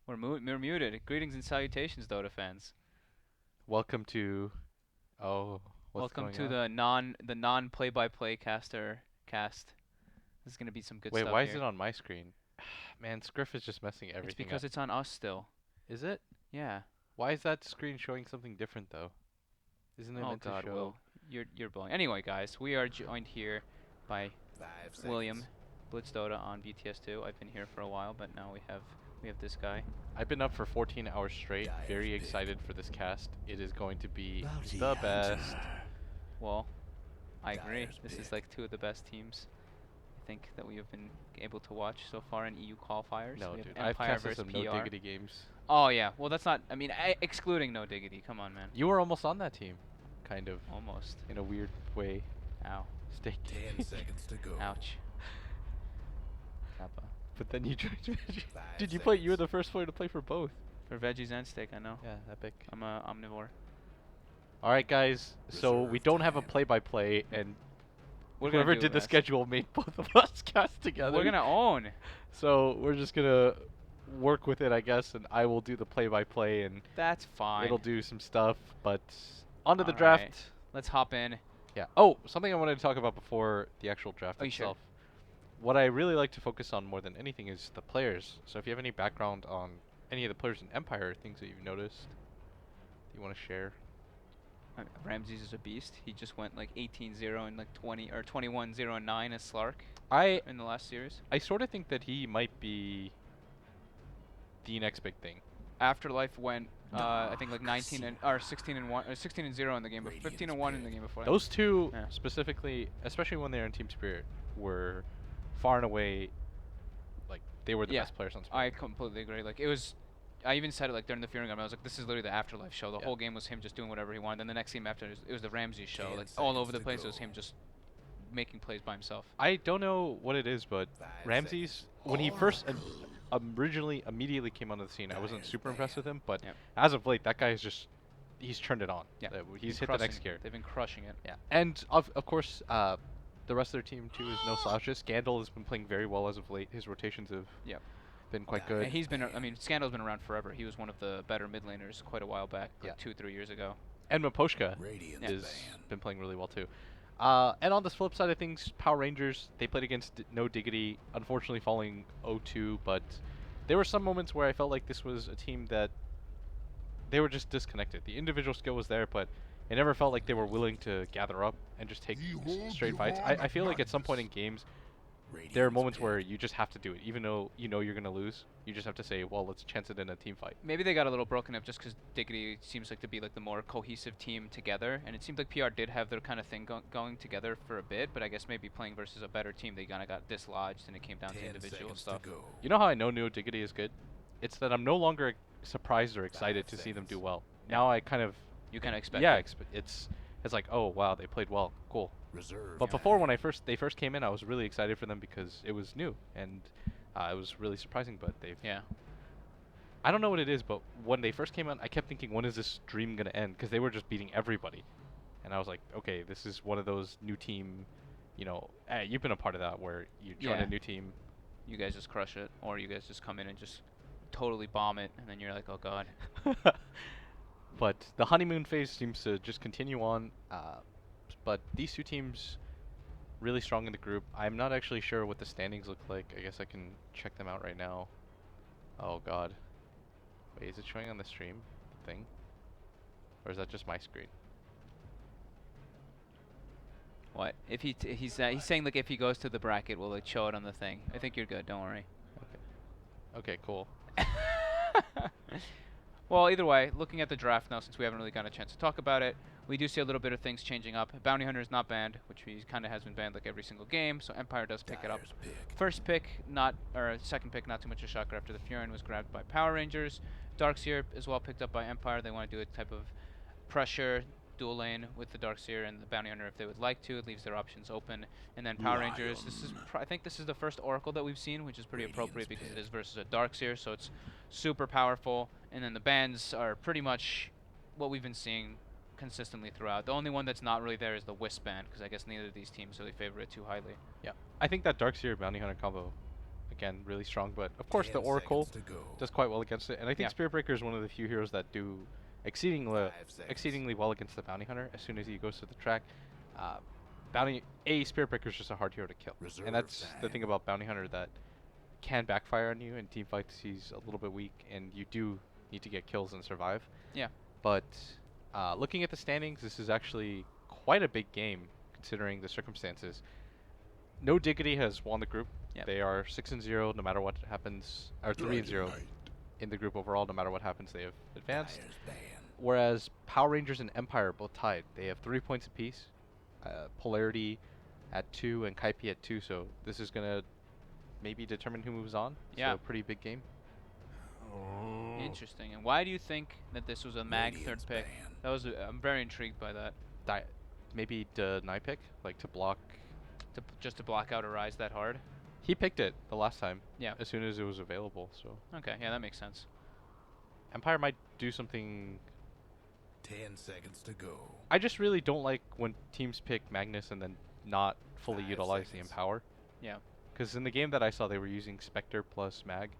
We're muted. Greetings and salutations, Dota fans. Welcome to. Oh, what's Welcome going to on? the non play-by-play caster cast. This is gonna be some good Wait, stuff why is here. it on my screen? Man, Scriff is just messing It's everything because up. it's on us still. Is it? Yeah. Why is that screen showing something different though? Isn't it Oh meant to God, show? Will, you're blowing. Anyway, guys, we are joined here by Five William, seconds. Blitz Dota on BTS2. I've been here for a while, but now we have this guy. I've been up for 14 hours straight, Dive very pick. excited for this cast. It is going to be Bounty the hunter. best. Well, I agree. Dive's This is pick. like two of the best teams I think that we have been able to watch so far in EU qualifiers. No, We have dude, I've Empire casted versus some no PR. diggity games. Oh yeah, well that's not. I mean, excluding no diggity. Come on, man. You were almost on that team, kind of, Almost. in a weird way. Ow. Stake. 10 seconds to go. Ouch. Kappa. But then you tried to. Five Did you play? You were seconds. the first player to play for both. For veggies and steak, I know. Yeah, epic. I'm a omnivore. All right, guys. So we Reserve don't have a time. play-by-play, and We're gonna whoever do did the this. schedule made both of us cast together. We're gonna own. So we're just gonna work with it, I guess, and I will do the play-by-play, and That's fine. it'll do some stuff. But onto the All right. draft. Let's hop in. Yeah. Oh, something I wanted to talk about before the actual draft Oh, you sure? itself. What I really like to focus on more than anything is the players. So if you have any background on any of the players in Empire, things that you've noticed, that you want to share. Ramses is a beast. He just went like 18-0 and like 20 or 21-0-9 as Slark I in the last series. I sort of think that he might be the next big thing. Afterlife went I think like 19 and or 16 and 1 or 16 and 0 in the game, 15 and 1 in the game before that. Those two Yeah. specifically, especially when they're in Team Spirit, were far and away like they were the Yeah, best players on I Spirit. completely agree. Like it was, I even said it like during the Fearing game. I was like, this is literally the Afterlife show. The Yeah. whole game was him just doing whatever he wanted. Then the next game after it was the Ramsey show. 10 Like all over seconds the to place, it was go. him just making plays by himself. I don't know what it is, but 5 Ramses, seconds. when he first Oracle. originally immediately came onto the scene, I wasn't Dive's super impressed with banned. him. But Yep. as of late, that guy is just he's turned it on. Yeah, He's been hit the next crushing- gear. They've been crushing it. Yeah, and of course, the rest of their team too is no slouches. Scandal has been playing very well as of late. His rotations have Yep. been quite And good. And he's been, I mean, Scandal's been around forever. He was one of the better mid laners quite a while back, like Yeah. 2-3 years ago. And Maposhka Radiant's has banned. been playing really well too. And on the flip side of things, Power Rangers, they played against No Diggity, unfortunately falling 0-2, but there were some moments where I felt like this was a team that they were just disconnected. The individual skill was there, but it never felt like they were willing to gather up and just take straight fights. I feel like at some point in games, there are Radiant's moments where banned. you just have to do it. Even though you know you're going to lose, you just have to say, well, let's chance it in a team fight. Maybe they got a little broken up just because Diggity seems like to be like the more cohesive team together, and it seemed like PR did have their kind of thing going together for a bit, but I guess maybe playing versus a better team, they kind of got dislodged, and it came down to 10 individual seconds stuff. to go. You know how I know No Diggity is good? It's that I'm no longer surprised or excited 5 to see them do seconds. well. Yeah. Now I kind of You kind of expect yeah, it. it's like, oh wow, they played well, cool. Reserve. But before, when time. they first came in, I was really excited for them because it was new and it was really surprising. But Yeah. I don't know what it is, but when they first came out, I kept thinking, when is this dream gonna end? Because they were just beating everybody, and I was like, okay, this is one of those new team, you've been a part of that where you join Yeah. a new team. You guys just crush it, or you guys just come in and just totally bomb it, and then you're like, oh god. But the honeymoon phase seems to just continue on. But these two teams really strong in the group. I'm not actually sure what the standings look like. I guess I can check them out right now. Oh god. Wait, is it showing on the stream thing? Or is that just my screen? What? If he's saying like if he goes to the bracket, we'll like show it on the thing. I think you're good. Don't worry. Okay, cool. Well, either way, looking at the draft now, since we haven't really gotten a chance to talk about it, we do see a little bit of things changing up. Bounty Hunter is not banned, which he kind of has been banned like every single game, so Empire does pick it up. Dive's pick. First pick, second pick, not too much of a shocker after the Furin was grabbed by Power Rangers. Darkseer as well picked up by Empire. They want to do a type of pressure dual lane with the Darkseer and the Bounty Hunter if they would like to. It leaves their options open. And then Power Rangers, I think this is the first Oracle that we've seen, which is pretty appropriate because it is versus a Darkseer, so it's super powerful. And then the bans are pretty much what we've been seeing consistently throughout. The only one that's not really there is the Wisp ban, because I guess neither of these teams really favor it too highly. Yeah. I think that Darkseer Bounty Hunter combo again, really strong. But of course, the 10 Oracle seconds to go. does quite well against it. And I think Yeah. Spirit Breaker is one of the few heroes that do exceedingly 5 seconds. exceedingly well against the Bounty Hunter as soon as he goes to the track. Uh, Spirit Breaker is just a hard hero to kill. Reserve And that's the time. thing about Bounty Hunter that can backfire on you in team fights. He's a little bit weak, and you do need to get kills and survive. Yeah. But looking at the standings, this is actually quite a big game considering the circumstances. No Diggity has won the group. Yep. They are 6-0 no matter what happens, or 3-0 in the group overall. No matter what happens, they have advanced. Dyer's ban. Whereas Power Rangers and Empire are both tied. They have 3 points apiece. Polarity at 2 and Kaipi at 2. So this is gonna maybe determine who moves on. Yeah. So pretty big game. Oh. Interesting. And why do you think that this was a mag Radiant's third pick? ban. That was. I'm very intrigued by that. Maybe deny pick, like to block. Just to block out Arise that hard. He picked it the last time. Yeah. As soon as it was available. So Okay. Yeah, that makes sense. Empire might do something. 10 seconds to go. I just really don't like when teams pick Magnus and then not fully 5 utilize the seconds. Empower. Yeah. Because in the game that I saw, they were using Spectre plus Mag,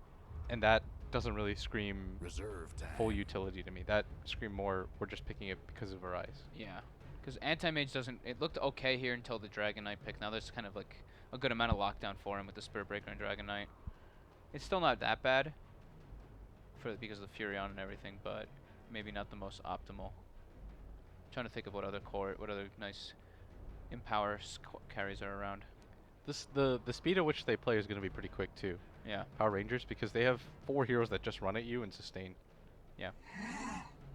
and that doesn't really scream Reserve time. full utility to me. That scream more, we're just picking it because of Arise. Yeah. Because Anti-Mage doesn't. It looked okay here until the Dragon Knight pick. Now there's kind of like a good amount of lockdown for him with the Spirit Breaker and Dragon Knight. It's still not that bad because of the Furion and everything, but maybe not the most optimal. Trying to think of what other nice Empower carries are around. The speed at which they play is going to be pretty quick too. Yeah. Power Rangers, because they have 4 heroes that just run at you and sustain. Yeah.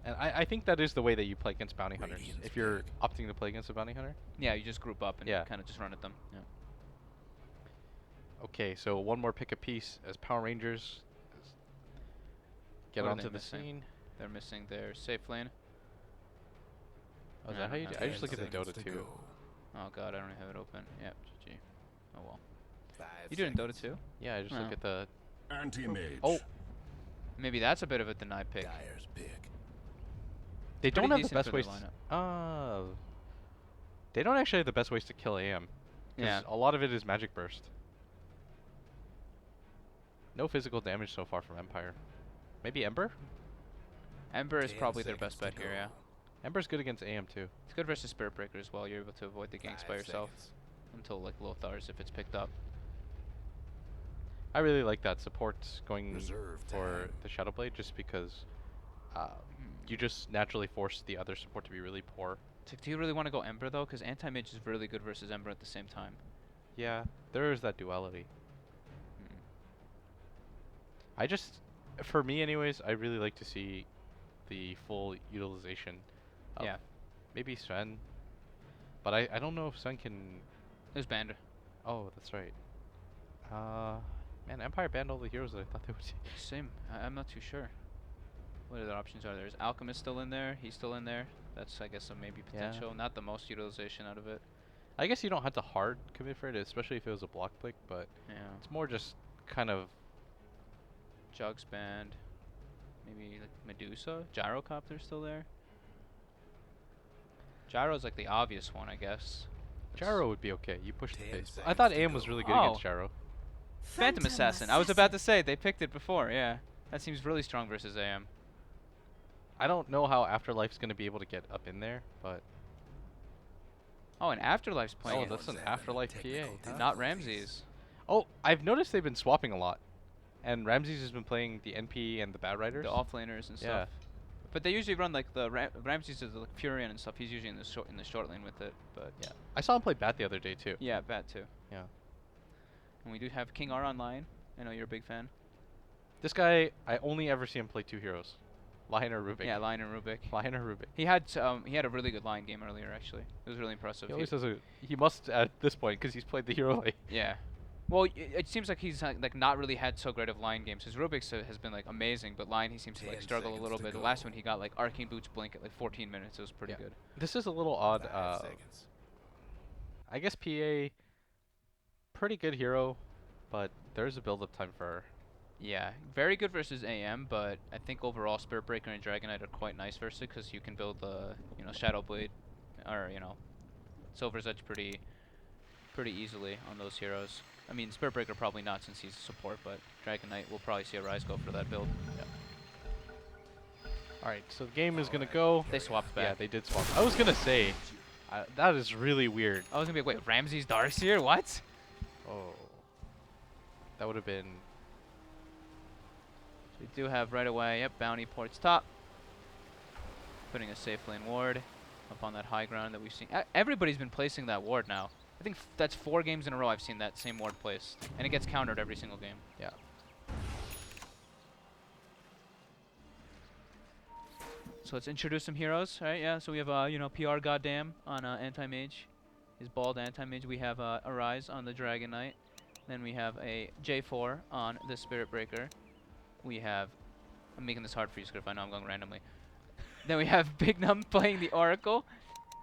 And I think that is the way that you play against Bounty Hunters. Radiant's If you're big. opting to play against a Bounty Hunter. Yeah, you just group up and Yeah. kind of just run at them. Yeah. Okay, so one more pick apiece as Power Rangers get What are onto they the missing? scene. They're missing their safe lane. Oh, is Yeah, that how you do? I 10 just look at the seconds Dota to 2. go. Oh god, I don't have it open. Yep, GG. Oh well. 5 You do it in Dota seconds. too? Yeah, I just Oh. look at the. Anti-mage. Oh, Maybe that's a bit of a deny pick. Dyer's pick. they Pretty don't have the decent best for ways. their They don't actually have the best ways to kill AM. 'Cause Yeah. a lot of it is Magic Burst. No physical damage so far from Empire. Maybe Ember? Ember is 10 probably their seconds best to bet here, go. yeah. Ember's good against AM too. It's good versus Spirit Breaker as well. You're able to avoid the ganks by 5 yourself seconds. until like Lothar's if it's picked up. I really like that support going Reserve for time. the Shadow Blade just because you just naturally force the other support to be really poor. It's like, do you really want to go Ember though? Because Anti-Mage is really good versus Ember at the same time. Yeah, there is that duality. Mm. I just, for me anyways, I really like to see the full utilization of Yeah. maybe Sven. But I don't know if Sven can... It was banned. Oh, that's right. Man, Empire banned all the heroes that I thought they would. Same. I'm not too sure. What other options are there? Is Alchemist still in there? He's still in there. That's, I guess, a maybe Yeah. potential. Not the most utilization out of it. I guess you don't have to hard commit for it, especially if it was a block pick, but Yeah. it's more just kind of... Jugs banned. Maybe like Medusa? Gyrocopter's still there? Gyro's like the obvious one, I guess. Gyro would be okay. You push the 10 pace. I seconds thought to AM was go. really good Oh. against Gyro. Phantom Assassin. I was about to say, they picked it before, yeah. That seems really strong versus AM. I don't know how Afterlife's going to be able to get up in there, but... Oh, and Afterlife's playing Oh, it. that's an Someone's having Afterlife technical PA. huh? Not difficulties. Ramses. Oh, I've noticed they've been swapping a lot. And Ramses has been playing the NP and the Bad Riders. The offlaners and Yeah. stuff. But they usually run like the Ramses is like Furion and stuff. He's usually in the short lane with it. But Yeah. I saw him play Bat the other day, too. yeah, Bat too. Yeah. And we do have King R online. I know you're a big fan. This guy, I only ever see him play 2 heroes. Lion or Rubik. Yeah, Lion and Rubik. Lion or Rubik. He had a really good line game earlier actually. It was really impressive. He always has a... He must at this point, because he's played the hero lane. Yeah. Well, it seems like he's like not really had so great of line games. His Rubik's has been like amazing, but line he seems to like 10 struggle a seconds little to bit. The go. last one he got like Arcane Boots Blink at like 14 minutes. It was pretty Yeah. good. This is a little odd. 5 seconds. I guess PA, pretty good hero, but there's a build-up time for her. Yeah, very good versus AM, but I think overall Spirit Breaker and Dragon Knight are quite nice versus because you can build the Shadow Blade, or Silver's Edge pretty pretty easily on those heroes. I mean, Spirit Breaker probably not since he's support, but Dragon Knight will probably see a Rise go for that build. Alright, so the game is going to go. They swapped back. Yeah, they did swap. I was going to say, that is really weird. I was gonna be wait, Ramsey's Darkseer? What? Oh. That would have been... We do have right away, yep, Bounty ports top. Putting a safe lane ward up on that high ground that we've seen. Everybody's been placing that ward now. I think that's 4 games in a row I've seen that same ward placed. And it gets countered every single game. Yeah. So let's introduce some heroes, right? Yeah, so we have, you know, PR Goddamn on Anti-Mage. His bald Anti-Mage. We have Arise on the Dragon Knight. Then we have a J4 on the Spirit Breaker. We have... I'm making this hard for you, Scriff. I know I'm going randomly. Then we have Big Num playing the Oracle,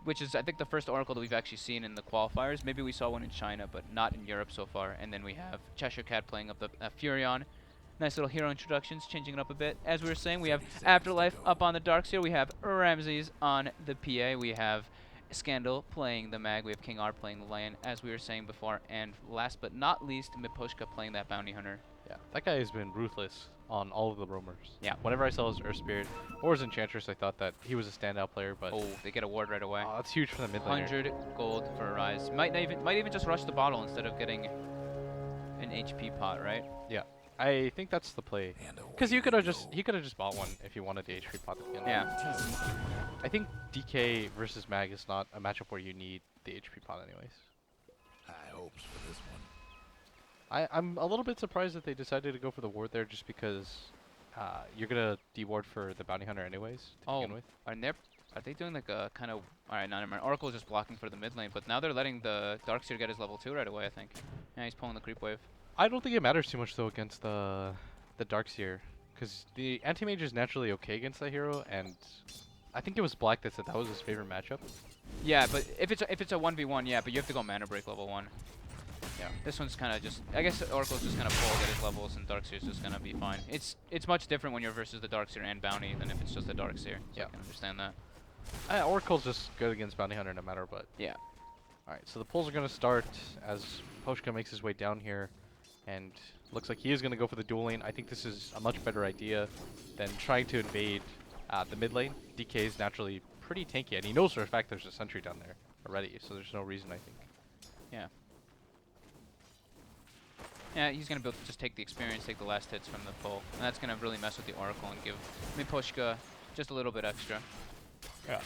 which is, I think, the first Oracle that we've actually seen in the qualifiers. Maybe we saw one in China, but not in Europe so far. And then we have Cheshire Cat playing up the Furion. Nice little hero introductions, changing it up a bit. As we were saying, we have Afterlife up on the Darkseer. We have Ramses on the PA. We have Scandal playing the Mag. We have King R playing the Lion, as we were saying before. And last but not least, Miposhka playing that Bounty Hunter. Yeah, that guy has been ruthless on all of the roamers. Yeah. Whenever I saw his Earth Spirit or his Enchantress, I thought that he was a standout player, but... Oh, they get a ward right away. that's huge for the mid laner. 100 gold for a Rise. Might even just rush the bottle instead of getting an HP pot, right? Yeah. I think that's the play. Because he could have just bought one if he wanted the HP pot at the end. Yeah. I think DK versus Mag is not a matchup where you need the HP pot anyways. High hopes for this one. I'm a little bit surprised that they decided to go for the ward there just because you're going to de-ward for the Bounty Hunter anyways to begin with. Are they doing like a kind of... Alright, no, never mind. Oracle's just blocking for the mid lane, but now they're letting the Darkseer get his level 2 right away, I think. Yeah, he's pulling the creep wave. I don't think it matters too much though against the Darkseer, because the Anti-Mage is naturally okay against that hero, and I think it was Black that said that was his favorite matchup. Yeah, but if it's a 1v1, yeah, but you have to go mana break level 1. Yeah. This one's kind of just... I guess Oracle's just going to pull, get his levels, and Darkseer's just going to be fine. It's much different when you're versus the Darkseer and Bounty than if it's just a Darkseer. So yeah. I can understand that. Oracle's just good against Bounty Hunter no matter what. Yeah. Alright, so the pulls are going to start as Poshka makes his way down here. And looks like he is going to go for the dual lane. I think this is a much better idea than trying to invade the mid lane. DK is naturally pretty tanky, and he knows for a fact there's a sentry down there already, so there's no reason, I think. Yeah. Yeah, he's going to be able to just take the experience, take the last hits from the pull. And that's going to really mess with the Oracle and give Miposhka just a little bit extra. Yeah.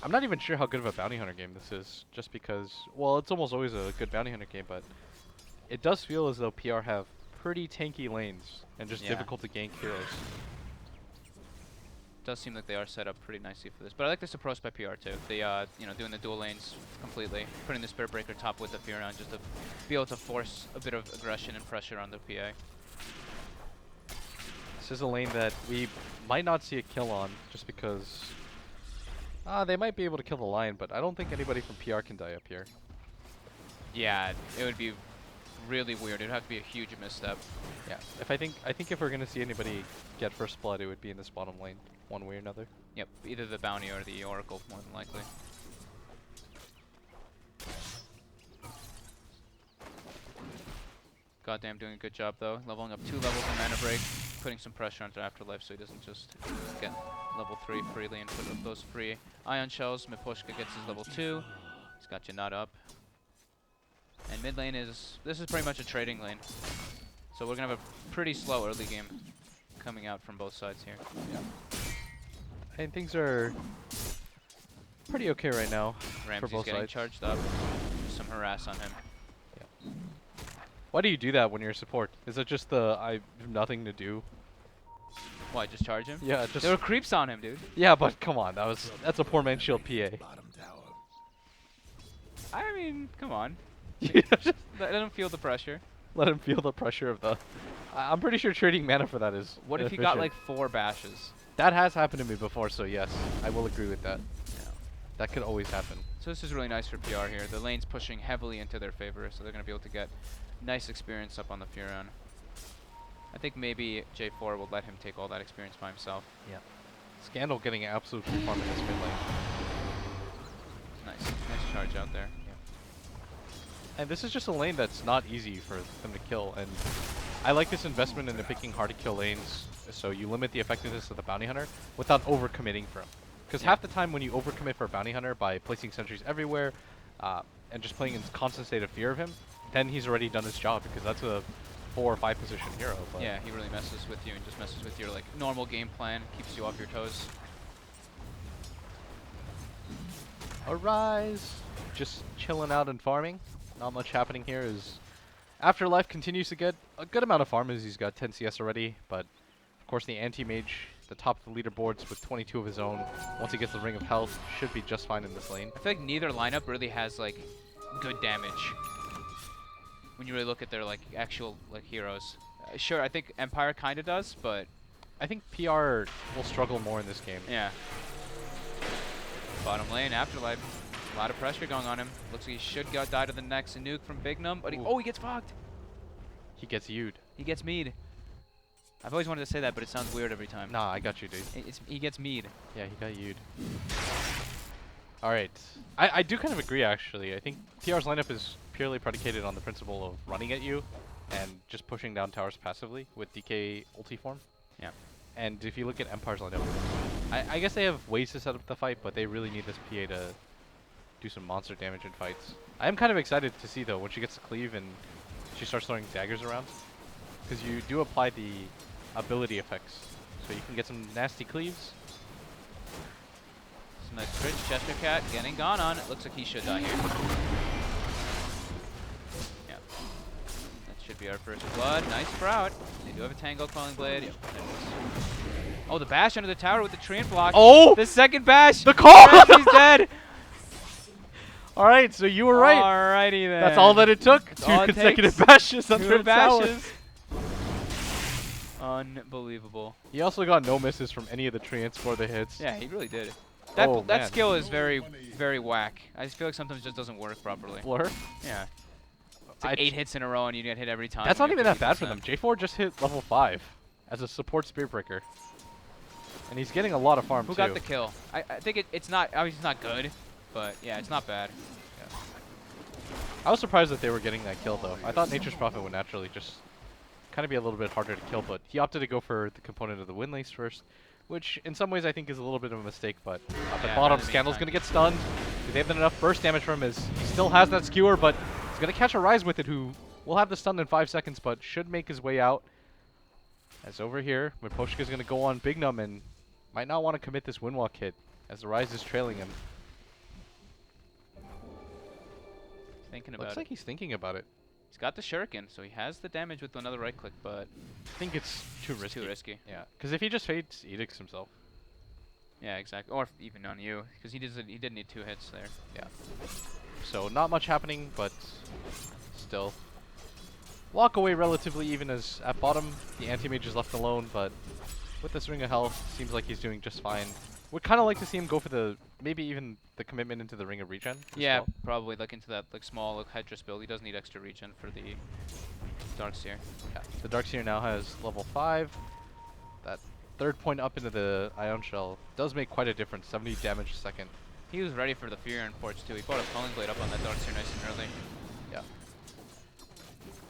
I'm not even sure how good of a Bounty Hunter game this is, just because, well, it's almost always a good Bounty Hunter game, but it does feel as though PR have pretty tanky lanes and just difficult to gank heroes. Does seem like they are set up pretty nicely for this, but I like this approach by PR too. They, you know, doing the dual lanes completely, putting the Spirit Breaker top with the Furion just to be able to force a bit of aggression and pressure on the PA. This is a lane that we might not see a kill on, just because they might be able to kill the Lion, but I don't think anybody from PR can die up here. Yeah, it would be really weird. It would have to be a huge misstep. Yeah, I think if we're gonna see anybody get first blood, it would be in this bottom lane, one way or another. Yep, either the Bounty or the Oracle, more than likely. Goddamn, doing a good job though. Leveling up 2 levels in mana break, putting some pressure onto Afterlife so he doesn't just get level 3 freely and put up those free Ion Shells. Miposhka gets his level 2. He's got Janata up. And mid lane this is pretty much a trading lane. So we're going to have a pretty slow early game coming out from both sides here. Yeah. And things are pretty okay right now for Ramsey's both getting sides. charged up. Some harass on him. Yeah. Why do you do that when you're a support? Is it just the I have nothing to do? Why, just charge him? Yeah, just... There were creeps on him, dude. Yeah, but come on, that's a poor man's shield PA. Bottom tower. I mean, come on. Yeah, just Let him feel the pressure. let him feel the pressure of the... I'm pretty sure trading mana for that is What if he got like 4 bashes? That has happened to me before, so yes, I will agree with that. Yeah. That could always happen. So this is really nice for PR here. The lane's pushing heavily into their favor, so they're going to be able to get nice experience up on the Furion. I think maybe J4 will let him take all that experience by himself. Yeah. Scandal getting an absolute farm in this mid lane. Nice charge out there. And this is just a lane that's not easy for them to kill. And I like this investment in the picking hard to kill lanes, so you limit the effectiveness of the bounty hunter without overcommitting for him. Because half the time when you overcommit for a bounty hunter by placing sentries everywhere and just playing in constant state of fear of him, then he's already done his job because that's a 4 or 5 position hero. But Yeah, he really messes with you and just messes with your like normal game plan, keeps you off your toes. Arise, just chilling out and farming. Not much happening here as Afterlife continues to get a good amount of farm as he's got 10 CS already, but of course the anti-mage, the top of the leaderboards with 22 of his own, once he gets the Ring of Health, should be just fine in this lane. I feel like neither lineup really has like good damage when you really look at their like actual like heroes. Sure, I think Empire kind of does, but I think PR will struggle more in this game. yeah. Bottom lane, Afterlife. A lot of pressure going on him. Looks like he should die to the next nuke from Bignum, but he gets fogged. He gets U'd. He gets mead. I've always wanted to say that, but it sounds weird every time. Nah, I got you, dude. He gets mead. Yeah, he got U'd. Alright. I do kind of agree, actually. I think PR's lineup is purely predicated on the principle of running at you and just pushing down towers passively with DK ulti form. Yeah. And if you look at Empire's lineup, I guess they have ways to set up the fight, but they really need this PA to do some monster damage in fights. I am kind of excited to see, though, when she gets to cleave and she starts throwing daggers around. Because you do apply the ability effects. So you can get some nasty cleaves. Some nice bridge. Chester Cat getting gone on. It looks like he should die here. Yeah. That should be our first blood. Nice Sprout. They do have a Tango Calling Blade. Yep, there it is. Oh, the bash under the tower with the treant block. Oh! The second bash! The call! He's dead! Alright, so you were right. Alrighty then. That's all that it took. That's 2 all it consecutive takes. bashes under 2 the tower. bashes. Unbelievable. He also got no misses from any of the transport the hits. Yeah, he really did. That Oh, that man. skill is very, very whack. I just feel like sometimes it just doesn't work properly. Blur. Yeah. It's like I 8 hits in a row and you get hit every time. That's and not you're even that bad for 50%. them. J4 just hit level 5 as a support spear breaker. And he's getting a lot of farm Who too. got the kill? I think it's not, obviously it's not good, but yeah, it's not bad. I was surprised that they were getting that kill though. I thought Nature's Prophet would naturally just kind of be a little bit harder to kill, but he opted to go for the component of the Windlace first, which in some ways I think is a little bit of a mistake, but at the Yeah, bottom, in the Scandal's meantime. going to get stunned. Do they have enough burst damage from him as he still has that skewer, but he's going to catch a Rise with it, who will have the stun in 5 seconds, but should make his way out. As over here, Miposhka's going to go on Bignum and might not want to commit this Windwalk hit as the Rise is trailing him. Thinking about Looks it. like he's thinking about it. He's got the shuriken, so he has the damage with another right click, but I think it's too it's risky. too risky. Yeah, because if he just fades Edicts himself. Yeah, exactly. Or even on you, because he did need 2 hits there. Yeah. So not much happening, but still. Walk away relatively even as at bottom the anti-mage is left alone, but with this Ring of Health, seems like he's doing just fine. Would kind of like to see him go for the, maybe even the commitment into the Ring of Regen. as Yeah, well. probably like into that like small like Hedress build. He does need extra regen for the Darkseer. Yeah. The Darkseer now has level 5. That 3rd point up into the Ion Shell does make quite a difference, 70 damage a second. He was ready for the Fear and Ports too. He bought a Calling Blade up on that Darkseer nice and early. Yeah.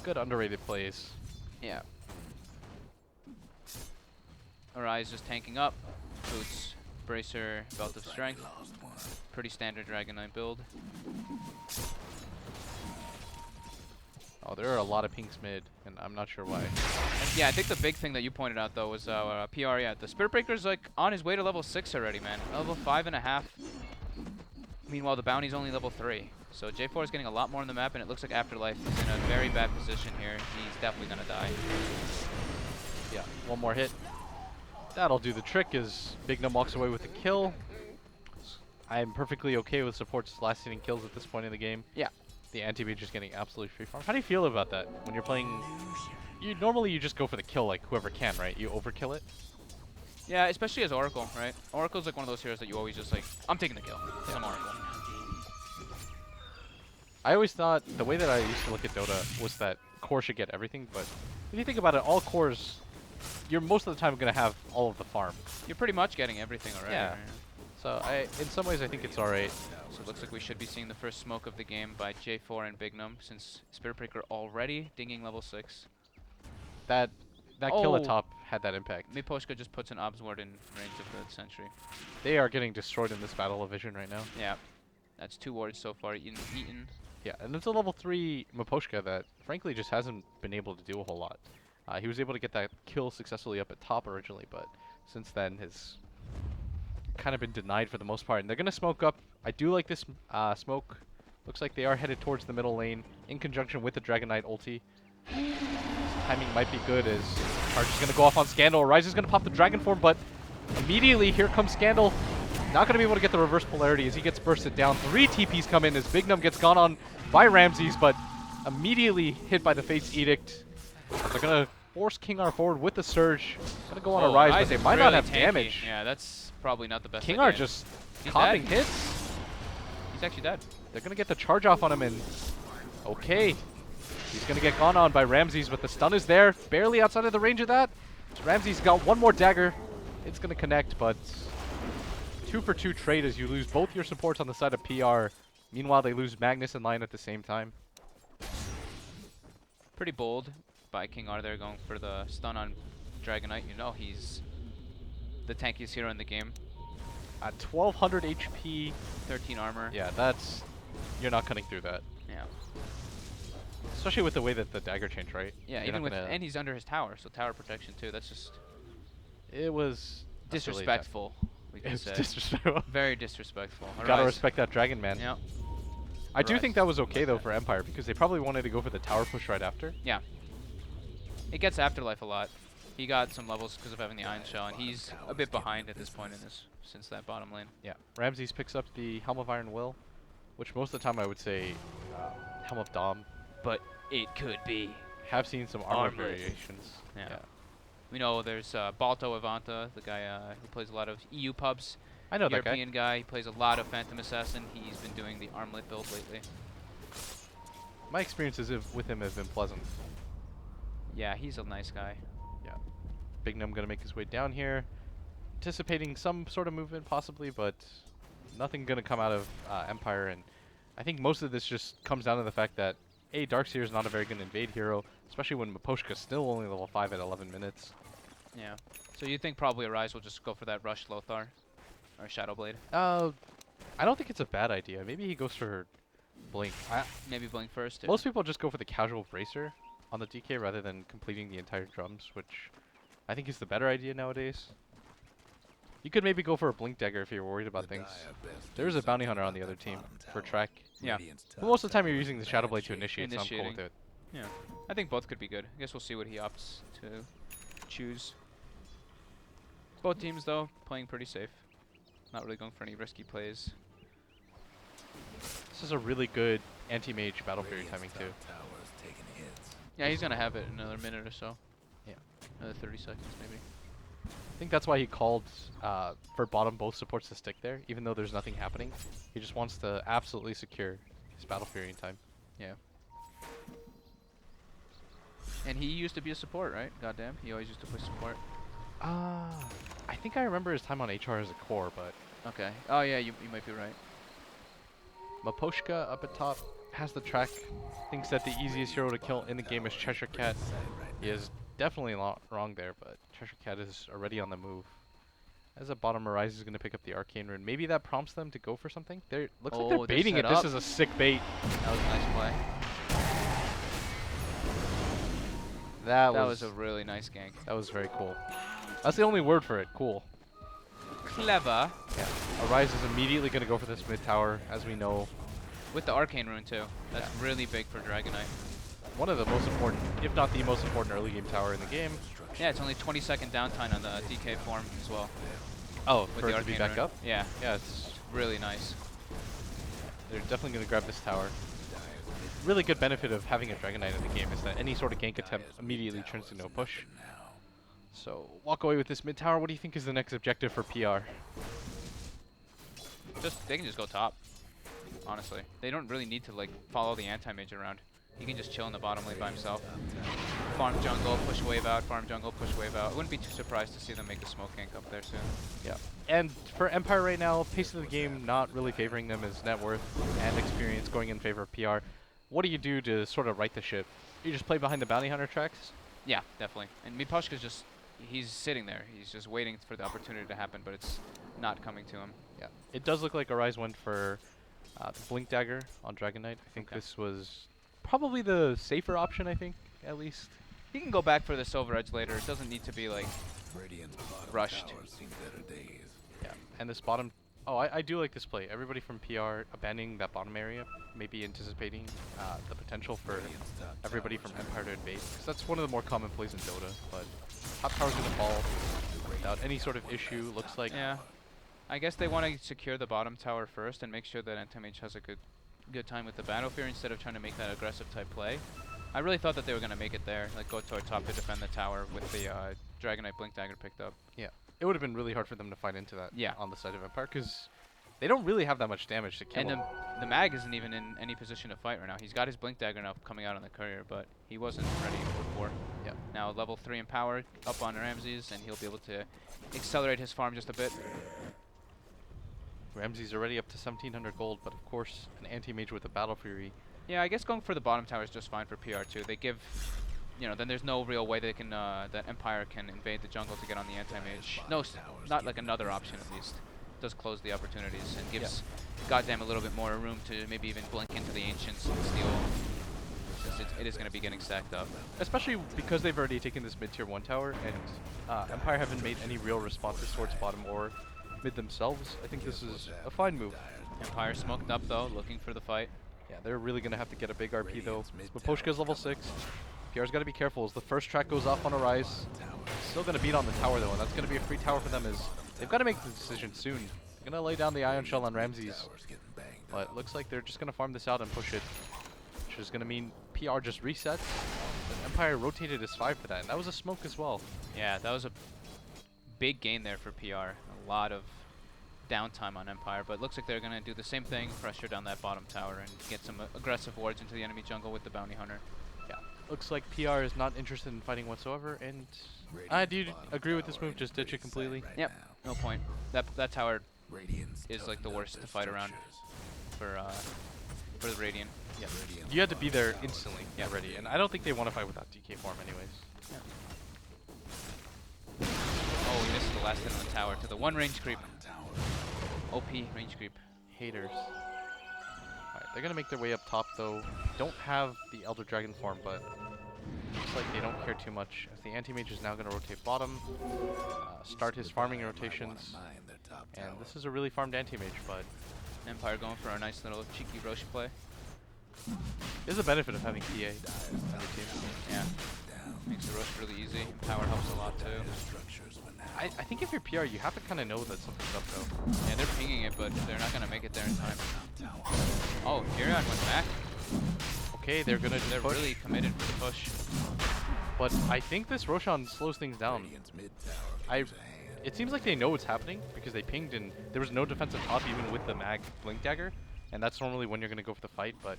Good underrated plays. Yeah. Arise just tanking up. Boots, Bracer, Belt of Strength. Pretty standard Dragon Knight build. Oh, there are a lot of pinks mid, and I'm not sure why. And yeah, I think the big thing that you pointed out though was PR. Yeah, the Spirit Breaker's like on his way to level 6 already, man. Level 5.5. Meanwhile, the bounty's only level 3. So J4 is getting a lot more on the map, and it looks like Afterlife is in a very bad position here. He's definitely gonna die. Yeah, one more hit. That'll do the trick as Bignum walks away with the kill. I'm perfectly okay with supports last hitting kills at this point in the game. Yeah. The anti-mage is getting absolutely free farm. How do you feel about that when you're playing? Normally you just go for the kill like whoever can, right? You overkill it. Yeah, especially as Oracle, right? Oracle's like one of those heroes that you always just like, I'm taking the kill, because I'm Oracle. I always thought the way that I used to look at Dota was that core should get everything, but if you think about it, all cores, you're most of the time going to have all of the farm. You're pretty much getting everything already. Yeah. Right? So in some ways, I think it's alright. So it looks like we should be seeing the first smoke of the game by J4 and Bignum, since Spirit Breaker already dinging level 6. That kill at Oh. top had that impact. Miposhka just puts an Obs Ward in range of the sentry. They are getting destroyed in this battle of vision right now. Yeah. That's 2 wards so far eaten. Yeah, and it's a level 3 Miposhka that, frankly, just hasn't been able to do a whole lot. He was able to get that kill successfully up at top originally, but since then has kind of been denied for the most part. And they're going to smoke up. I do like this smoke. Looks like they are headed towards the middle lane in conjunction with the Dragon Knight ulti. Timing might be good as Charge is going to go off on Scandal. Rise is going to pop the Dragon Form, but immediately here comes Scandal. Not going to be able to get the reverse polarity as he gets bursted down. 3 TPs come in as Bignum gets gone on by Ramses, but immediately hit by the Fate's Edict. They're going to force King R forward with the Surge. Going to go on a Rise, but they might not have damage. Yeah, that's probably not the best King idea. R just He's coughing dead. hits. He's actually dead. They're going to get the charge off on him, and okay. He's going to get gone on by Ramses, but the stun is there. Barely outside of the range of that. Ramses got one more dagger. It's going to connect, but 2 for 2 trade as you lose both your supports on the side of PR. Meanwhile, they lose Magnus and Lion at the same time. Pretty bold by King R there, going for the stun on Dragon Knight. You know he's the tankiest hero in the game. At 1200 HP. 13 armor. Yeah, that's... You're not cutting through that. Yeah. Especially with the way that the dagger changed, right? Yeah, You're even not with... gonna- And he's under his tower, so tower protection too. That's just It was... that's really tough. disrespectful, we It can was say. disrespectful. Very disrespectful. Gotta Arise. respect that Dragon Man. Yeah. I do Arise. think that was okay though for Empire because they probably wanted to go for the tower push right after. Yeah. It gets Afterlife a lot. He got some levels because of having the Iron Shell, and he's a bit behind at this point in this, since that bottom lane. Yeah. Ramses picks up the Helm of Iron Will, which most of the time I would say Helm of Dom. But it could be. Have seen some armor Armlet. variations. Yeah. We know there's Balto Avanta, the guy who plays a lot of EU pubs. I know that guy. European guy. He plays a lot of Phantom Assassin. He's been doing the Armlet build lately. My experiences with him have been pleasant. Yeah, he's a nice guy. Yeah. Bignum gonna make his way down here, anticipating some sort of movement possibly, but nothing gonna come out of Empire. And I think most of this just comes down to the fact that Darkseer is not a very good invade hero, especially when Miposhka's still only level 5 at 11 minutes. Yeah. So you think probably Arise will just go for that Rush Lothar? Or Shadowblade? I don't think it's a bad idea. Maybe he goes for Blink. Maybe Blink first. Most people just go for the casual bracer on the DK rather than completing the entire drums, which I think is the better idea nowadays. You could maybe go for a Blink Dagger if you're worried about things. There's a Bounty Hunter on the other team for track. Yeah. But most of the time you're using the Shadowblade to initiate, so I'm cool with it. Yeah. I think both could be good. I guess we'll see what he opts to choose. Both teams, though, playing pretty safe. Not really going for any risky plays. This is a really good anti-mage Battle Fury timing too. Yeah, he's going to have it in another minute or so. Yeah. Another 30 seconds, maybe. I think that's why he called for bottom both supports to stick there, even though there's nothing happening. He just wants to absolutely secure his Battle Fury in time. Yeah. And he used to be a support, right? Goddamn, he always used to push support. I think I remember his time on HR as a core, but... Okay. Oh, yeah, you might be right. Miposhka up at top has the track. Thinks that the easiest hero to kill in the game is Cheshire Cat. He is definitely wrong there, but Cheshire Cat is already on the move. As a bottom Arise is going to pick up the Arcane Rune. Maybe that prompts them to go for something. Looks like they're baiting it. This is a sick bait. That was a nice play. That was a really nice gank. That was very cool. That's the only word for it. Cool. Clever. Yeah. Arise is immediately going to go for this mid tower, as we know. With the Arcane Rune, too. That's really big for Dragon Knight. One of the most important, if not the most important early game tower in the game. Yeah, it's only 20-second downtime on the DK form as well. Oh, With for the it to be Arcane back Rune. up? Yeah. Yeah, it's Really nice. they're definitely going to grab this tower. Really good benefit of having a Dragon Knight in the game is that any sort of gank attempt immediately turns into a push. So, walk away with this mid tower. What do you think is the next objective for PR? They can just go top. Honestly, they don't really need to like follow the anti-mage around. He can just chill in the bottom lane by himself. Farm jungle, push wave out, farm jungle, push wave out. I wouldn't be too surprised to see them make a smoke gank up there soon. Yeah. And for Empire right now, pace of the game not really favoring them as net worth and experience going in favor of PR. What do you do to sort of right the ship? You just play behind the bounty hunter tracks? Yeah, definitely. And Miposhka's just, he's sitting there. He's just waiting for the opportunity to happen, but it's not coming to him. Yeah. It does look like Arise went for the Blink Dagger on Dragon Knight. I think this was probably the safer option, I think, at least. He can go back for the Silver Edge later. It doesn't need to be like rushed. Yeah. And this bottom... Oh, I do like this play. Everybody from PR abandoning that bottom area, maybe anticipating the potential for everybody from Empire to invade. Because that's one of the more common plays in Dota. But top tower's going to fall without any sort of issue. Looks like... Yeah. I guess they want to secure the bottom tower first and make sure that Anti-Mage has a good time with the Battlefield instead of trying to make that aggressive type play. I really thought that they were going to make it there, like go toward top to defend the tower with the Dragon Knight Blink Dagger picked up. Yeah. It would have been really hard for them to fight into that Yeah. on the side of Empire, because they don't really have that much damage to kill And him. the Mag isn't even in any position to fight right now. He's got his Blink Dagger now coming out on the courier, but he wasn't ready before. Yeah. Now level 3 in power up on Ramses, and he'll be able to accelerate his farm just a bit. Ramsey's already up to 1,700 gold, but of course, an anti-mage with a Battle Fury. Yeah, I guess going for the bottom tower is just fine for PR too. They give, you know, then there's no real way they can that Empire can invade the jungle to get on the anti-mage. No, not like another option at least. Does close the opportunities and gives goddamn a little bit more room to maybe even blink into the ancients and steal. It is going to be getting stacked up. Especially because they've already taken this mid-tier 1 tower, and Empire haven't made any real responses towards bottom or mid themselves. I think this is a fine move. Empire smoked up though, looking for the fight. Yeah, they're really going to have to get a big RP though. Miposhka's level 6. PR's got to be careful as the first track goes off on Arise. Still going to beat on the tower though, and that's going to be a free tower for them as they've got to make the decision soon. They're going to lay down the Ion Shell on Ramses, but it looks like they're just going to farm this out and push it, which is going to mean PR just resets. But Empire rotated his 5 for that, and that was a smoke as well. Yeah, that was a big gain there for PR. A lot of downtime on Empire, but it looks like they're going to do the same thing, pressure down that bottom tower and get some aggressive wards into the enemy jungle with the Bounty Hunter. Yeah, looks like PR is not interested in fighting whatsoever, and I do agree with this move, just ditch it completely. Yep, no point. That tower is like the worst to fight around for the Radiant. Yeah, you had to be there instantly, ready, and I don't think they want to fight without DK form anyways. Yeah. Oh, he missed the last hit on the tower to the 1 range creep. OP range creep. Haters. Alright, they're gonna make their way up top though. Don't have the Elder Dragon form, but looks like they don't care too much. As the anti-mage is now gonna rotate bottom, start his farming rotations, and this is a really farmed anti-mage, but Empire going for a nice little cheeky Rosh play. there's a benefit of having PA on your team. Yeah. Makes the Rosh really easy. Power helps a lot too. I think if you're PR, you have to kind of know that something's up though. Yeah, they're pinging it, but they're not going to make it there in time. Oh, Furion went back. Okay, they're gonna just They're push. really committed for the push. But I think this Roshan slows things down. It seems like they know what's happening because they pinged and there was no defensive top even with the mag Blink Dagger, and that's normally when you're going to go for the fight, but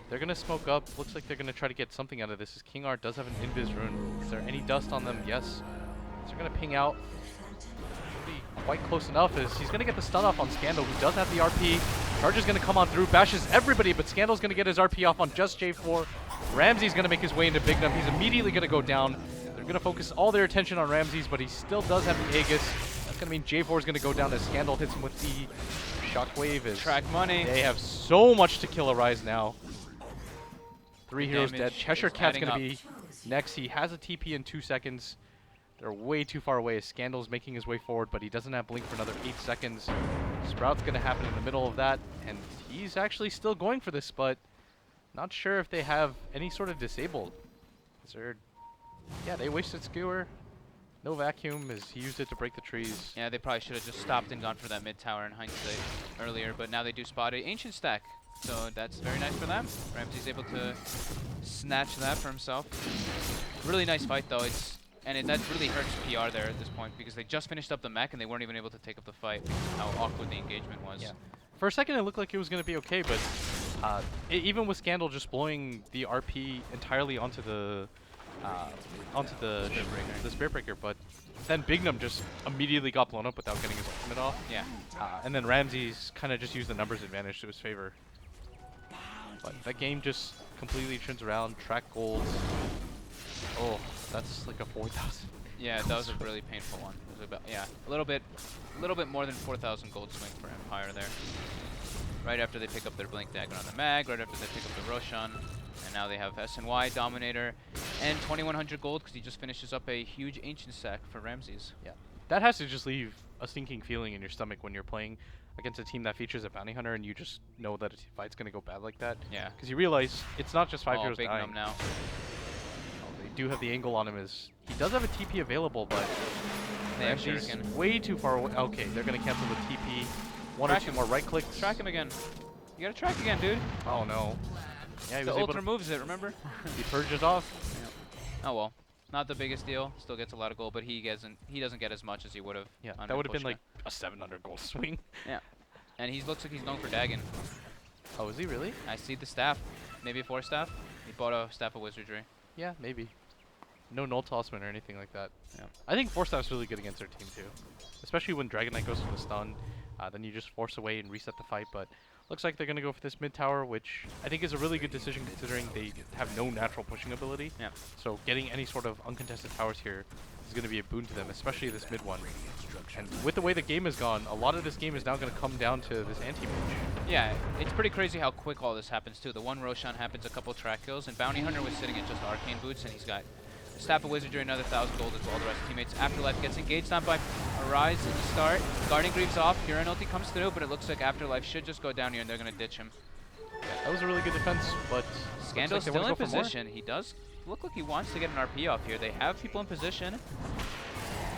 they're going to smoke up. Looks like they're going to try to get something out of this as King Art does have an Invis rune. Is there any dust on them? Yes. So they're going to ping out. Should be quite close enough as he's going to get the stun off on Scandal, who does have the RP. Charge is going to come on through, bashes everybody, but Scandal's going to get his RP off on just J4. Ramsey's going to make his way into Bignum. He's immediately going to go down. They're going to focus all their attention on Ramses, but he still does have the Aegis. That's going to mean J4 is going to go down as Scandal hits him with the Shockwave. Track money. They have so much to kill Arise now. 3 heroes dead. Damage Cheshire is Cat's adding going to up. be next. He has a TP in 2 seconds. They're way too far away as Scandal's making his way forward, but he doesn't have Blink for another 8 seconds. Sprout's going to happen in the middle of that, and he's actually still going for this, but not sure if they have any sort of disabled. Is there... Yeah, they wasted Skewer. No vacuum as he used it to break the trees. Yeah, they probably should have just stopped and gone for that mid tower in hindsight earlier, but now they do spot an ancient stack. So that's very nice for them. Ramsey's able to snatch that for himself. Really nice fight though. That really hurts PR there at this point because they just finished up the mech and they weren't even able to take up the fight because of how awkward the engagement was. Yeah. For a second it looked like it was going to be okay, but Even with Scandal just blowing the RP entirely onto the Spirit Breaker, but then Bignum just immediately got blown up without getting his ultimate off. Yeah. And then Ramses kind of just used the numbers advantage to his favor. But that game just completely turns around. Track gold. Oh, that's like a 4,000. Yeah, that was a really painful one. It was about, yeah, a little bit more than 4,000 gold swing for Empire there. Right after they pick up their Blink Dagger on the Mag, right after they pick up the Roshan, and now they have SNY Dominator and 2,100 gold because he just finishes up a huge Ancient stack for Ramses. Yeah, that has to just leave a stinking feeling in your stomach when you're playing against a team that features a bounty hunter and you just know that a fight's gonna go bad like that. Yeah. Because you realize it's not just 5 Oh, heroes big dying. num now. They do have the angle on him as he does have a TP available, but They have Ramses Shuriken. way too far away. Okay, they're gonna cancel the TP. One Track or two him. more right clicks. Track him again. You gotta track again, dude. Oh no. Yeah, he The was able ult to removes it, remember? he purged it off. Oh well. Not the biggest deal. Still gets a lot of gold, but he doesn't get as much as he would have. Yeah, that would have been like a 700 gold swing. Yeah. And he looks like he's going for Dagon. Oh, is he really? I see the staff. Maybe a 4 staff. He bought a staff of wizardry. Yeah, maybe. No null tossman or anything like that. Yeah. I think Force Staff's really good against their team too. Especially when Dragon Knight goes for the stun. Then you just force away and reset the fight, but looks like they're going to go for this mid tower, which I think is a really good decision considering they have no natural pushing ability. Yeah. So getting any sort of uncontested towers here is going to be a boon to them, especially this mid one. And with the way the game has gone, a lot of this game is now going to come down to this anti-mage. Yeah, it's pretty crazy how quick all this happens too. The one Roshan happens a couple track kills, and Bounty Hunter was sitting at just Arcane Boots, and he's got Staff of Wizardry, another 1,000 gold as well. The rest of teammates. Afterlife gets engaged on by Arise at the start. Guardian Greaves off. Huron ulti comes through, but it looks like Afterlife should just go down here, and they're going to ditch him. Yeah, that was a really good defense, but Scandal's looks like still they in wanna go for more. position. He does look like he wants to get an RP off here. They have people in position.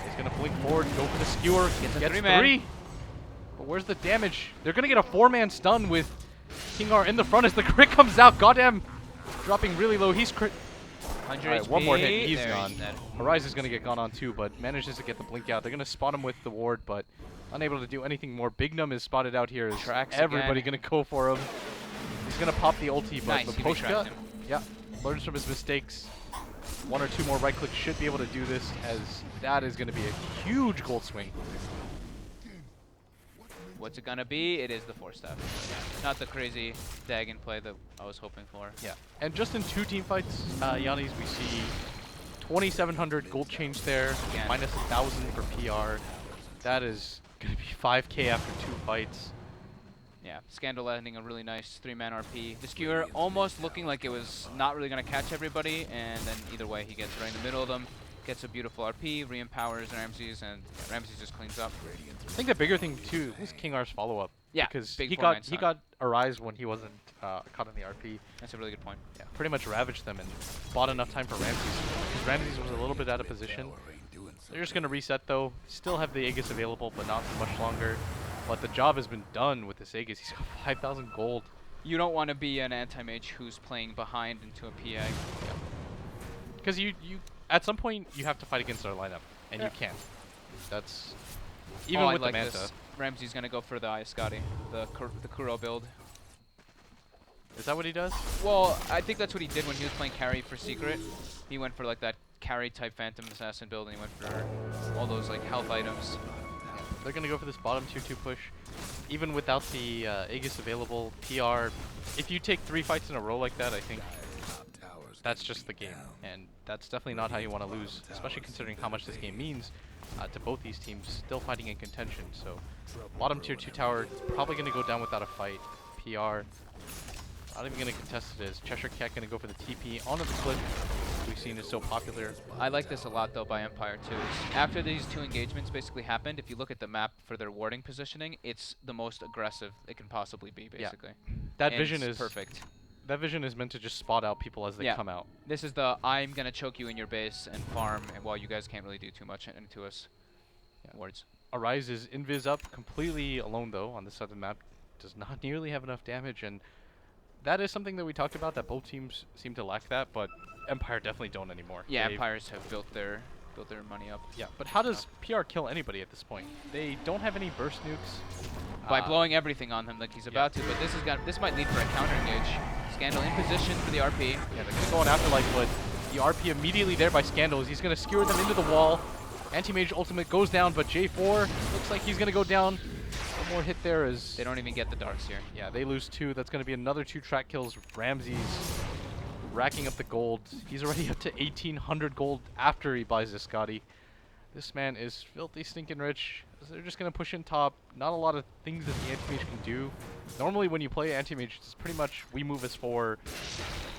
He's going to blink forward, go for the skewer, Gets a gets 3-man. 3. But where's the damage? They're going to get a 4-man stun with King R in the front as the crit comes out. Goddamn, dropping really low. He's crit. 100 Alright, HP. one more hit, he's There, gone. dead. Arise is going to get gone on too, but manages to get the blink out. They're going to spot him with the ward, but unable to do anything more. Bignum is spotted out here. As Tracks everybody again. going to go for him. He's going to pop the ulti, but Nice, he Poshka, retracked him. yeah, learns from his mistakes. 1 or 2 more right clicks should be able to do this, as that is going to be a huge gold swing. What's it gonna be? It is the 4 staff. Not the crazy Dagon play that I was hoping for. Yeah, and just in 2 team fights, Yannis, we see 2,700 gold change there, Again. minus 1,000 for PR. That is going to be 5k after 2 fights. Yeah, Scandal landing a really nice 3-man RP. The skewer almost looking like it was not really gonna catch everybody, and then either way he gets right in the middle of them, gets a beautiful RP, re-empowers Ramses, and Ramses just cleans up. I think the bigger thing too is King R's follow-up. Yeah, because big he 4-man got stun. Arise when he wasn't caught in the RP. That's a really good point. Yeah, pretty much ravaged them and bought enough time for Ramses. Because Ramses was a little bit out of position. They're just going to reset though. Still have the Aegis available, but not for much longer. But the job has been done with this Aegis. He's got 5,000 gold. You don't want to be an anti-mage who's playing behind into a PA. Because you at some point you have to fight against our lineup, and Yeah. you can't. That's even Oh, with I like the Manta. this. Ramsey's gonna go for the Ayascati, the Kuro build. Is that what he does? Well, I think that's what he did when he was playing carry for Secret. He went for like that carry type Phantom Assassin build, and he went for all those like health items. They're gonna go for this bottom 2-2 push, even without the Aegis available. PR. If you take 3 fights in a row like that, I think that's just the game, and that's definitely not how you want to lose, especially considering how much this game means to both these teams still fighting in contention. So bottom tier 2 tower probably going to go down without a fight. PR not even going to contest it. Is Cheshire Cat going to go for the TP onto the cliff? We've seen is so popular. I like this a lot though by Empire too. After these 2 engagements basically happened, if you look at the map for their warding positioning, it's the most aggressive it can possibly be basically. That And vision it's is perfect. That vision is meant to just spot out people as they Yeah. come out. This is the I'm gonna choke you in your base and farm, and while you guys can't really do too much into us. Wards. Arise is invis up completely alone though on this side of the map. Does not nearly have enough damage, and that is something that we talked about, that both teams seem to lack that, but Empire definitely don't anymore. Yeah, They've- Empires have built their money up. Yeah, but how does PR kill anybody at this point? They don't have any burst nukes. by blowing everything on him like he's about to. But this might lead for a counter engage. Scandal in position for the RP. Yeah, they're going to go on Afterlife, but the RP immediately there by Scandal as he's going to skewer them into the wall. Anti-Mage ultimate goes down, but J4 looks like he's going to go down. One more hit there as... They don't even get the Darks here. Yeah, they lose 2. That's going to be another 2 track kills. Ramses racking up the gold. He's already up to 1,800 gold after he buys this Scotty. This man is filthy stinking rich. So they're just going to push in top. Not a lot of things that the Anti-Mage can do. Normally when you play Anti-Mage, it's pretty much we move as 4,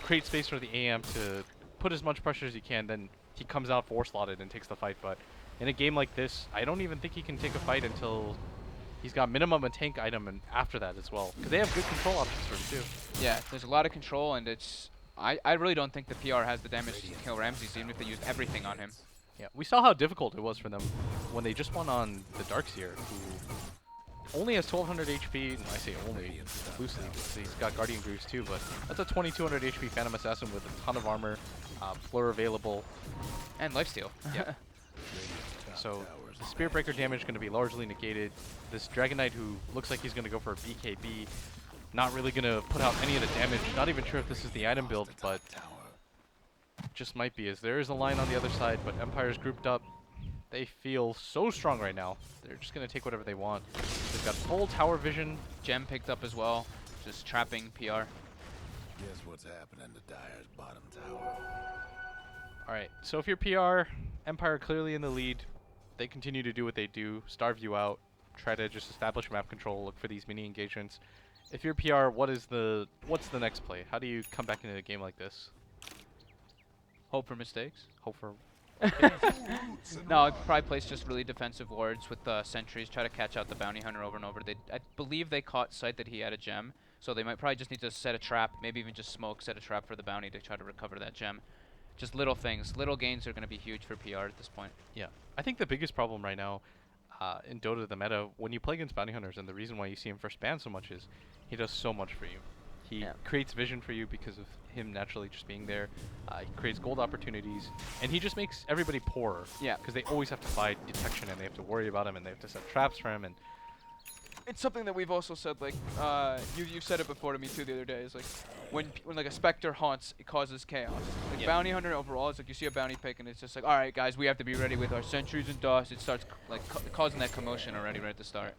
create space for the AM to put as much pressure as he can, then he comes out 4-slotted and takes the fight. But in a game like this, I don't even think he can take a fight until he's got minimum a tank item and after that as well. Because they have good control options for him too. Yeah, there's a lot of control, and it's... I really don't think the PR has the damage to kill Ramses, even if they use everything on him. Yeah, we saw how difficult it was for them when they just won on the Darkseer, who only has 1,200 HP. I say only loosely, because he's got Guardian Greaves too, but that's a 2,200 HP Phantom Assassin with a ton of armor, Fleur available. And lifesteal. Yeah. So the Spirit Breaker damage going to be largely negated. This Dragon Knight, who looks like he's going to go for a BKB, not really going to put out any of the damage. Not even sure if this is the item build, but just might be, as there is a line on the other side, but Empire's grouped up. They feel so strong right now. They're just going to take whatever they want. They've got full tower vision. Gem picked up as well, just trapping PR. Guess what's happening to Dyer's bottom tower? Alright, so if you're PR, Empire clearly in the lead. They continue to do what they do, starve you out, try to just establish map control, look for these mini engagements. If you're PR, what's the next play? How do you come back into a game like this? Hope for mistakes. Hope for... No, I'd probably place just really defensive wards with sentries, try to catch out the bounty hunter over and over. I believe they caught sight that he had a gem, so they might probably just need to set a trap, maybe even just smoke, set a trap for the bounty to try to recover that gem. Just little things. Little gains are going to be huge for PR at this point. Yeah. I think the biggest problem right now in Dota, the meta, when you play against bounty hunters, and the reason why you see him first ban so much is he does so much for you. He creates vision for you because of him naturally just being there. He creates gold opportunities, and he just makes everybody poorer. Yeah. Because they always have to fight detection, and they have to worry about him, and they have to set traps for him, and It's something that we've also said, like, you said it before to me too the other day, is like, when like a Spectre haunts, it causes chaos. Like Bounty Hunter overall, it's like you see a bounty pick and it's just like, alright guys, we have to be ready with our sentries and dust. It starts like causing that commotion already right at the start.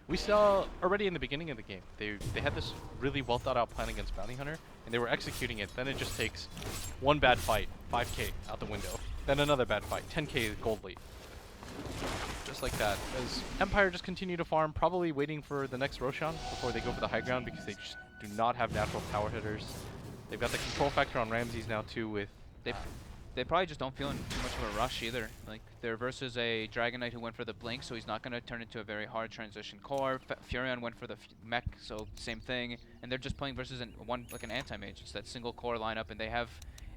we saw already in the beginning of the game, they had this really well thought out plan against Bounty Hunter, and they were executing it. Then it just takes one bad fight, 5k out the window. Then another bad fight, 10k gold lead. Just like that. As Empire just continue to farm, probably waiting for the next Roshan before they go for the high ground, because they just do not have natural tower hitters. They've got the control factor on Ramses now too with... They probably just don't feel in too much of a rush either. Like, they're versus a Dragon Knight who went for the blink, so he's not going to turn into a very hard transition core. Furion went for the mech, so same thing. And they're just playing versus an anti-mage. It's that single core lineup, and they have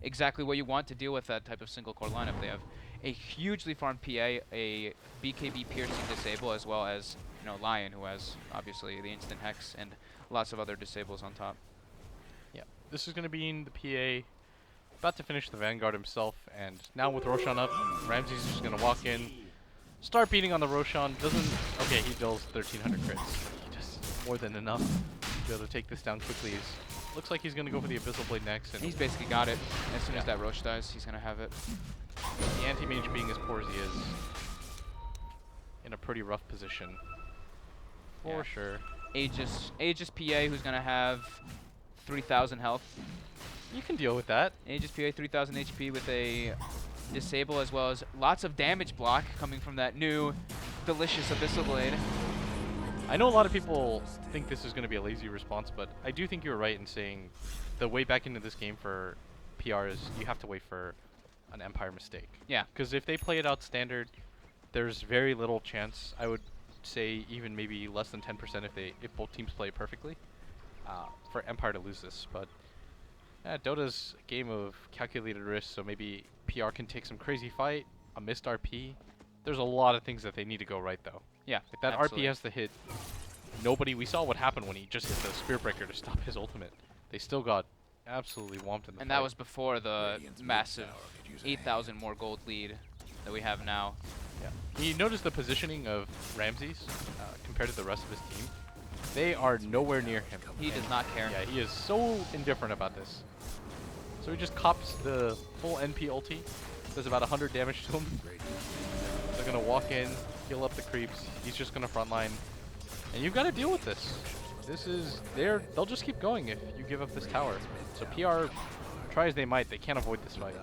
exactly what you want to deal with that type of single core lineup. They have a hugely farmed PA, a BKB piercing disable, as well as, you know, Lion, who has obviously the instant hex and lots of other disables on top. Yeah, this is going to be in the PA. About to finish the Vanguard himself, and now with Roshan up, Ramses is just going to walk in, start beating on the Roshan. Okay, he deals 1,300 crits. He does more than enough to be able to take this down quickly. Looks like he's going to go for the Abyssal Blade next. And he's basically got it. As soon as that Rosh dies, he's going to have it. The anti-mage, being as poor as he is, in a pretty rough position. For sure. Aegis PA, who's going to have 3,000 health. You can deal with that. Aegis PA 3000 HP with a disable, as well as lots of damage block coming from that new delicious Abyssal Blade. I know a lot of people think this is going to be a lazy response, but I do think you're right in saying the way back into this game for PR is you have to wait for an Empire mistake. Yeah. Because if they play it out standard, there's very little chance. I would say even maybe less than 10% if both teams play it perfectly for Empire to lose this. But Dota's a game of calculated risk, so maybe PR can take some crazy fight, a missed RP. There's a lot of things that they need to go right, though. Yeah, if that RP has to hit, we saw what happened when he just hit the Spirit Breaker to stop his ultimate. They still got absolutely whomped in the fight. And that was before the massive 8,000 more gold lead that we have now. Yeah. You notice the positioning of Ramses compared to the rest of his team. They are nowhere near him. He does And not care. Yeah, he is so indifferent about this. So he just cops the full NP ulti. Does about 100 damage to him. They're gonna walk in, heal up the creeps. He's just gonna frontline, and you've got to deal with this. This is they'll just keep going if you give up this tower. So PR, try as they might, they can't avoid this fight.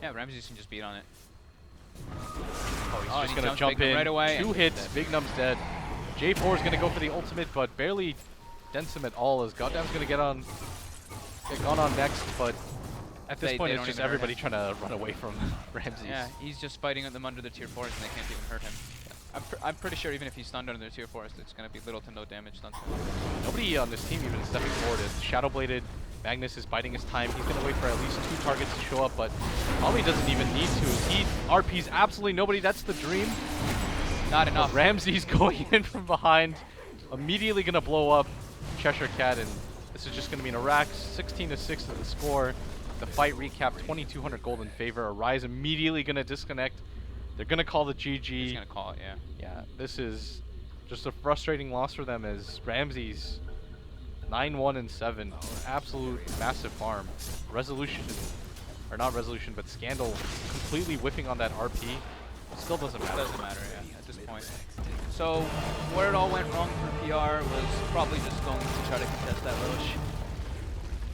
Yeah, Ramses can just beat on it. Oh, he's Oh, just and he gonna jumps jump Big Num in. right away, and 2 he's hits, dead. Big Num's dead. J4 is gonna go for the ultimate, but barely dents him at all. As Goddamn's gonna get gone on next, but at this They point it's don't just even hurt everybody him. trying to run away from Ramses. Yeah, he's just fighting them under the tier 4s and they can't even hurt him. I'm pretty sure even if he's stunned under the tier 4s, it's going to be little to no damage done to him. Nobody on this team even stepping forward. As Shadow Bladed, Magnus is biding his time. He's gonna wait for at least 2 targets to show up, but probably doesn't even need to. He RPs absolutely nobody. That's the dream. Not But enough. Ramses going in from behind, immediately gonna blow up Cheshire Cat, and this is just gonna be an Iraq. 16-6 is the score. The fight recap, 2,200 gold in favor. Arise immediately gonna disconnect. They're gonna call the GG. He's going to call it, yeah. Yeah, this is just a frustrating loss for them as Ramses 9-1-7. Absolute massive farm. Resolution, or not resolution, but Scandal completely whiffing on that RP. Still doesn't matter. Doesn't matter, yeah, at this point. So, where it all went wrong for PR was probably just going to try to contest that Roche.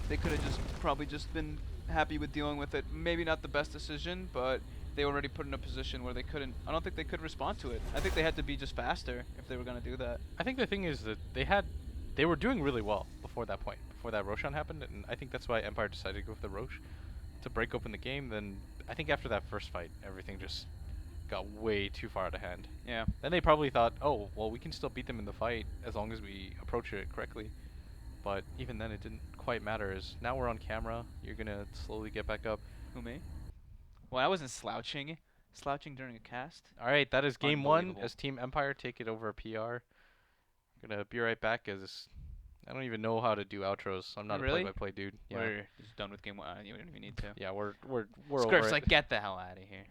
They could have just probably just been happy with dealing with it. Maybe not the best decision, but they already put in a position where they couldn't. I don't think they could respond to it. I think they had to be just faster if they were going to do that. I think the thing is that they were doing really well before that point, before that Roshan happened, and I think that's why Empire decided to go for the Roche to break open the game. Then I think after that first fight, everything just got way too far out of hand. Yeah. Then they probably thought, oh, well, we can still beat them in the fight as long as we approach it correctly. But even then, it didn't quite matter. As now we're on camera, you're gonna slowly get back up. Who, me? Well, I wasn't slouching. Slouching during a cast? All right, that is game 1 Unbelievable. as Team Empire take it over PR. Gonna be right back as I don't even know how to do outros. I'm not Really? a play-by-play dude. Yeah, We're just done with game 1. You don't even need to. yeah, we're over Script's it. like, get the hell out of here.